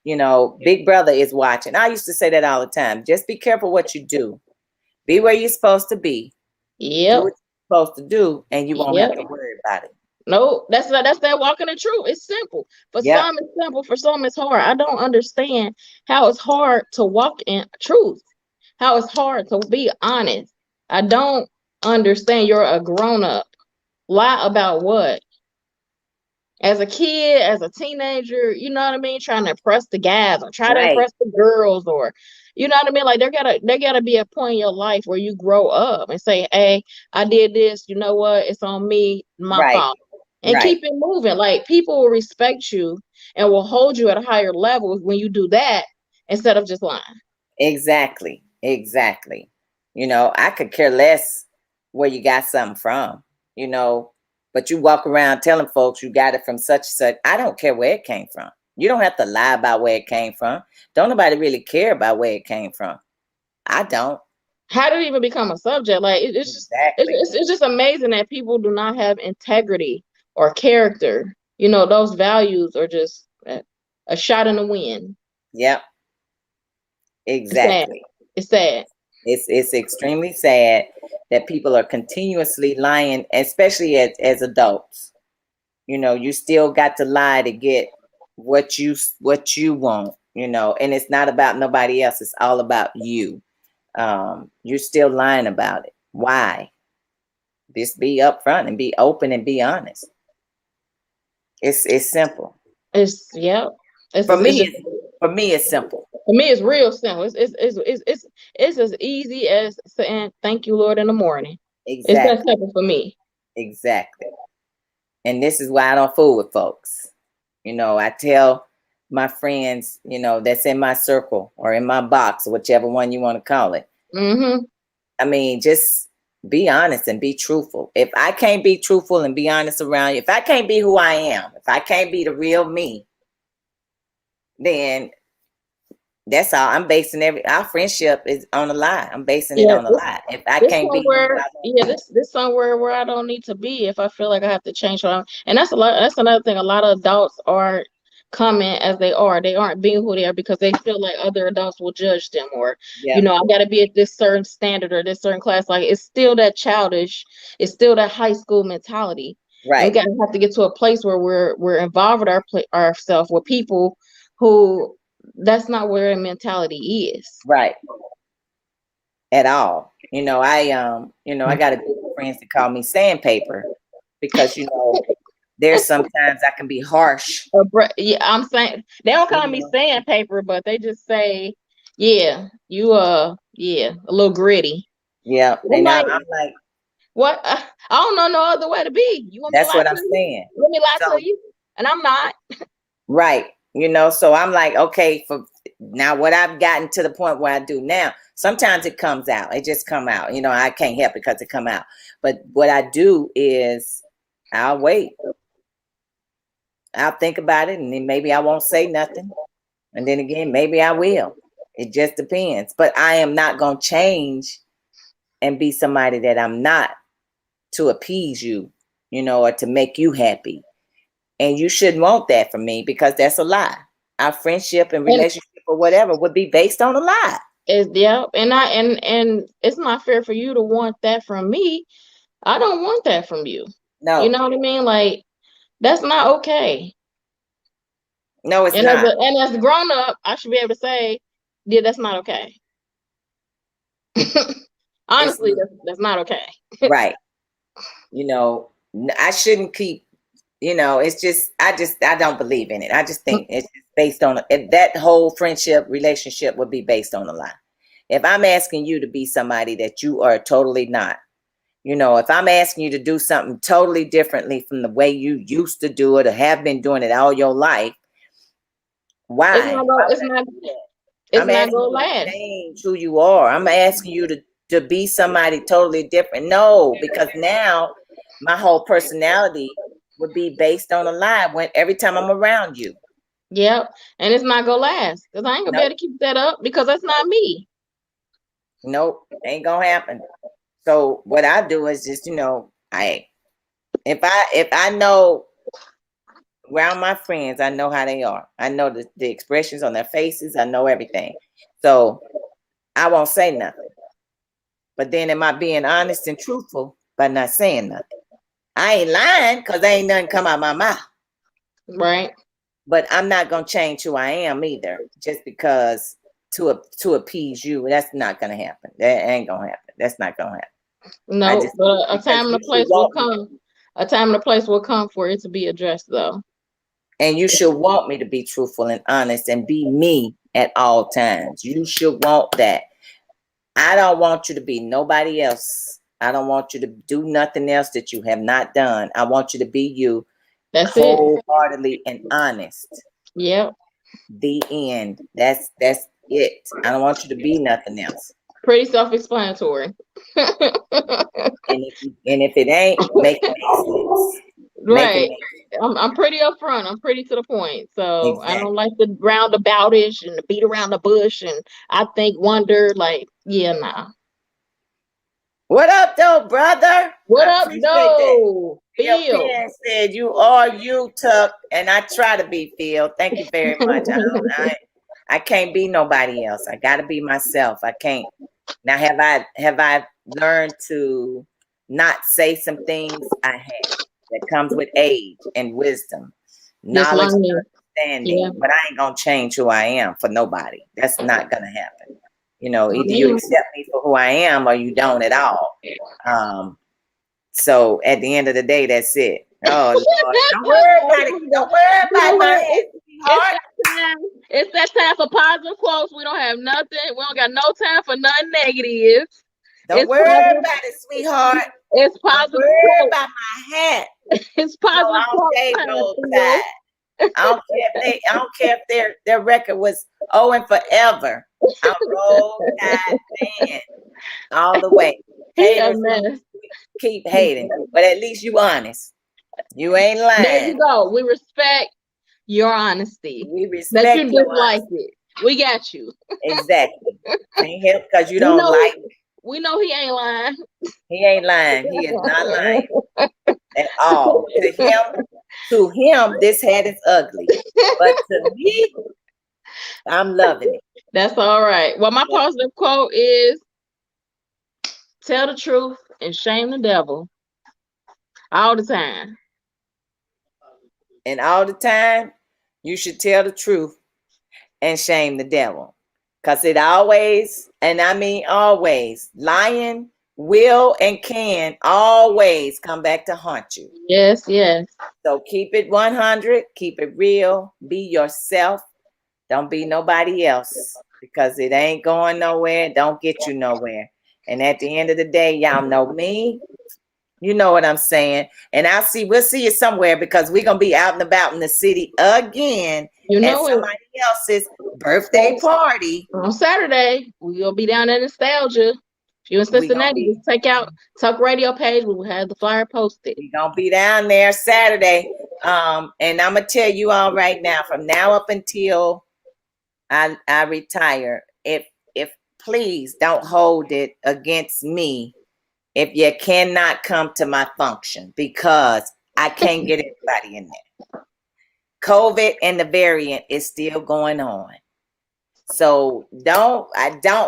that, Big Brother is watching. I used to say that all the time. Just be careful what you do. Be where you're supposed to be. Yep. Do what you're supposed to do, and you won't have to worry about it. No, that's that walking in truth. It's simple. For some, it's simple. For some, it's hard. I don't understand how it's hard to walk in truth. How it's hard to be honest. I don't understand. You're a grown up. Lie about what? as a kid, as a teenager, you know what I mean, trying to impress the guys or try to Right, impress the girls, or you know what I mean? Like there gotta be a point in your life where you grow up and say, hey, I did this, you know what? It's on me, my right, fault. And right. keep it moving. Like people will respect you and will hold you at a higher level when you do that instead of just lying. Exactly. Exactly. I could care less where you got something from, you know, but you walk around telling folks you got it from such and such. I don't care where it came from. You don't have to lie about where it came from. Don't nobody really care about where it came from. I don't. How did it even become a subject? Like it's just Exactly. it's just amazing that people do not have integrity or character. You know, those values are just a shot in the wind. Yep. It's sad. Exactly. It's sad. It's extremely sad that people are continuously lying, especially as adults. You still got to lie to get what you want, and it's not about nobody else, it's all about you. You're still lying about it. Why? Just be upfront and be open and be honest. It's simple. It's yeah. It's For just, it's me just it's for me it's simple. for me. It's real simple. It's as easy as saying thank you, Lord, in the morning. It's that Exactly. simple for me. Exactly. And this is why I don't fool with folks. I tell my friends, that's in my circle or in my box, whichever one you want to call it. Mm-hmm. I mean, just be honest and be truthful. If I can't be truthful and be honest around you, if I can't be who I am, if I can't be the real me, then that's all. I'm basing our friendship is on a lie. I'm basing it Yeah. on a lie. If I This can't be who somewhere, I yeah, this somewhere where I don't need to be if I feel like I have to change. And that's a lot. That's another thing. A lot of adults aren't coming as they are. They aren't being who they are because they feel like other adults will judge them, or yeah, I got to be at this certain standard or this certain class. Like it's still that childish. It's still that high school mentality, and we right, gotta have to get to a place where we're involved with ourselves with people who that's not where their mentality is. right, at all. I got a group of friends that call me sandpaper because there's sometimes I can be harsh. Yeah, I'm saying they don't call You me know, sandpaper, but they just say, "Yeah, you yeah, a little gritty." yeah, I'm and like, I'm like, what? I don't know no other way to be. You want me to that's lie what to I'm you? saying. Let me lie to So you, and I'm not. right, so I'm like, okay, for now, what I've gotten to the point where I do now. Sometimes it comes out. It just come out. I can't help it because it come out. But what I do is I'll wait. I'll think about it, and then maybe I won't say nothing. And then again, maybe I will. It just depends. But I am not gonna change and be somebody that I'm not to appease you, or to make you happy. And you shouldn't want that from me because that's a lie. Our friendship and And relationship or whatever would be based on a lie. it's yeah, and it's not fair for you to want that from me. I don't want that from you. You No, know what I mean? Like that's not okay. no, it's And not. as a grown up, I should be able to say, yeah, that's not okay. It's Honestly, that's not okay. right. I shouldn't keep, it's just, I don't believe in it. I just think it's just based on that whole friendship relationship would be based on a lie. If I'm asking you to be somebody that you are totally not, if I'm asking you to do something totally differently from the way you used to do it or have been doing it all your life, It's why? not Why go, would I do that? it's I'm not asking gonna you to last. change who you are. I'm asking you to be somebody totally different. No, because now my whole personality would be based on a lie when every time I'm around you. Yep. And it's not gonna last. Because I ain't gonna be able Nope, to keep that up because that's not me. nope, ain't gonna happen. So what I do is just, I if I know around my friends, I know how they are. I know the expressions on their faces. I know everything. So I won't say nothing. But then am I being honest and truthful by not saying nothing? I ain't lying because ain't nothing come out my mouth. Right. But I'm not gonna change who I am either, just because to appease you. That's not gonna happen. That ain't gonna happen. That's not gonna happen. I No, just but a because time and you a should place will want me. come. A time and a place will come for it to be addressed though. And you should want me to be truthful and honest and be me at all times. You should want that. I don't want you to be nobody else. I don't want you to do nothing else that you have not done. I want you to be you. That's wholeheartedly and honest. Yep. The end. That's it. I don't want you to be nothing else. Pretty self-explanatory. And if it ain't, make it make sense. Right. I'm pretty upfront. I'm pretty to the point. So Exactly. I don't like the roundaboutish and the beat around the bush and I think wonder like, yeah, nah. What up, though, brother? What up, though? Phil Penn said you are you, Tuck, and I try to be Phil. Thank you very much. I can't be nobody else. I got to be myself. I can't. Now, have I learned to not say some things? I have. That comes with age and wisdom, knowledge, and understanding. Yeah. But I ain't gonna change who I am for nobody. That's not gonna happen. You know, either you accept me for who I am or you don't at all. So at the end of the day, that's it. Oh, Lord. Don't worry about it. Don't worry about my heart. It's that time for positive quotes. We don't have nothing. We don't got no time for nothing negative. Don't worry about it, sweetheart. It's positive. Don't worry about my hat. It's positive. I don't care if their record was and forever. I'm roll tide all the way. Haters keep hating, but at least you honest. You ain't lying. There you go. We respect your honesty. We respect that you just like it. We got you. Exactly. Can't help because you don't like it. We know he ain't lying. He ain't lying. He is not lying at all. To him, this hat is ugly. But to me, I'm loving it. That's all right. Well, my positive quote is tell the truth and shame the devil all the time. And all the time, you should tell the truth and shame the devil. Because it always, and I mean always, lying will and can always come back to haunt you. Yes, yes. So keep it 100, keep it real, be yourself. Don't be nobody else because it ain't going nowhere. Don't get you nowhere. And at the end of the day, y'all know me. You know what I'm saying? And we'll see you somewhere because we're going to be out and about in the city again. You know at somebody else's birthday party. On Saturday, we're going to be down at Nostalgia. If you're in Cincinnati, just check out Tuck Radio page. We will have the flyer posted. We're going to be down there Saturday. And I'm going to tell you all right now, from now up until I retire, if please don't hold it against me if you cannot come to my function because I can't get everybody in there. COVID and the variant is still going on. So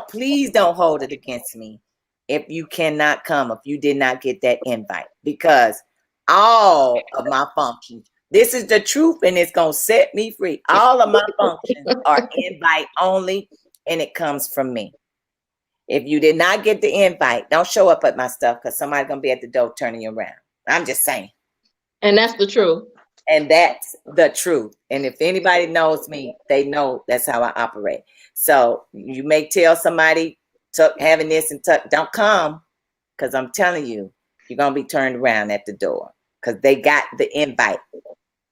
please don't hold it against me if you cannot come, if you did not get that invite, because all of my functions, this is the truth and it's going to set me free. All of my functions are invite only and it comes from me. If you did not get the invite, don't show up at my stuff because somebody's going to be at the door turning you around. I'm just saying. And that's the truth. And that's the truth. And if anybody knows me, they know that's how I operate. So you may tell somebody having this and don't come because I'm telling you, you're going to be turned around at the door because they got the invite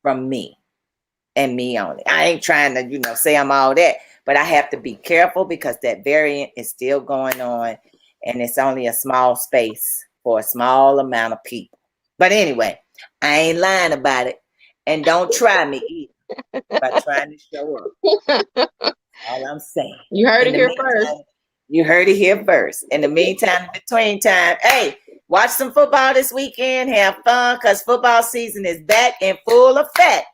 from me and me only. I ain't trying to, say I'm all that. But I have to be careful because that variant is still going on and it's only a small space for a small amount of people. But anyway, I ain't lying about it. And don't try me either by trying to show up. All I'm saying. You heard it here first. You heard it here first. In the meantime, between time, hey, watch some football this weekend. Have fun because football season is back in full effect.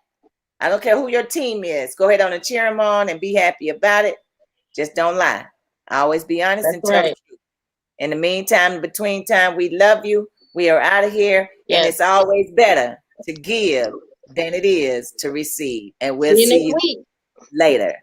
I don't care who your team is. Go ahead on and cheer them on and be happy about it. Just don't lie. Always be honest and tell the truth. In the meantime, between time, we love you. We are out of here. Yes. And it's always better to give than it is to receive. And we'll see you later.